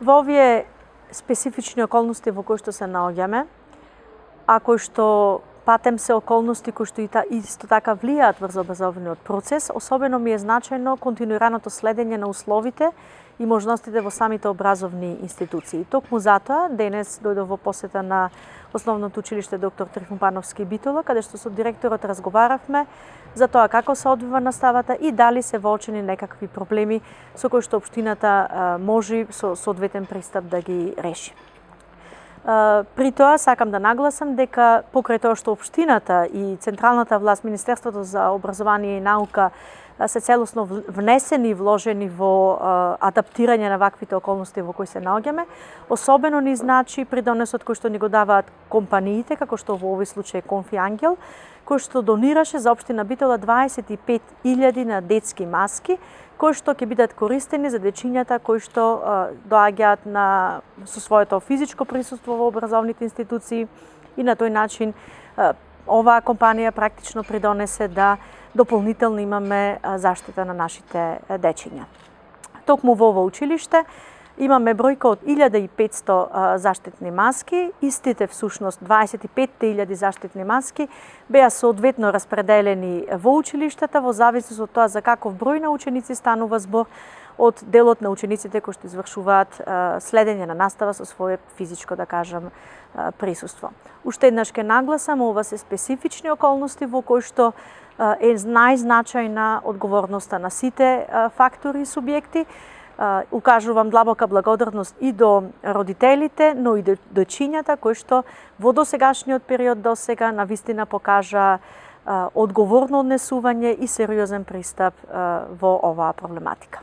Во овие специфични околности во кои што се наоѓаме, а кои што патем се околности кои што исто така влијаат врз образовниот процес, особено ми е значајно континуираното следење на условите и можностите во самите образовни институции. Токму затоа денес дојдов во посета на Основното училиште доктор Трифун Пановски Битола, каде што со директорот разговаравме за тоа како се одвива наставата и дали се воочени некакви проблеми со кои што општината може со соодветен пристап да ги реши. При тоа сакам да нагласам дека покрај тоа што општината и централната власт, Министерството за образование и наука се целосно внесени и вложени во адаптирање на ваквите околности во кои се наоѓаме, особено ни значи придонесот кој што ни го даваат компаниите, како што во овој случај Конфи Ангел, кој што донираше за општина Битола 25.000 на детски маски, кои што ќе бидат користени за дечињата кои што доаѓаат со своето физичко присуство во образовните институции и на тој начин оваа компанија практично придонесе да дополнително имаме заштита на нашите дечиња. Токму во ова училиште имаме бројка од 1500 заштитни маски, истите всушност 25.000 заштитни маски беа соодветно распределени во училиштата во зависност од тоа за каков број на ученици станува збор од делот на учениците кои што извршуваат следење на настава со свое физичко, да кажам, присуство. Уште еднаш ке нагласам, ова се специфични околности во кои што е најзначајна одговорноста на сите фактори и субјекти. Укажувам длабока благодарност и до родителите, но и до дечињата кои што во досегашниот период досега навистина покажа одговорно однесување и сериозен пристап во оваа проблематика.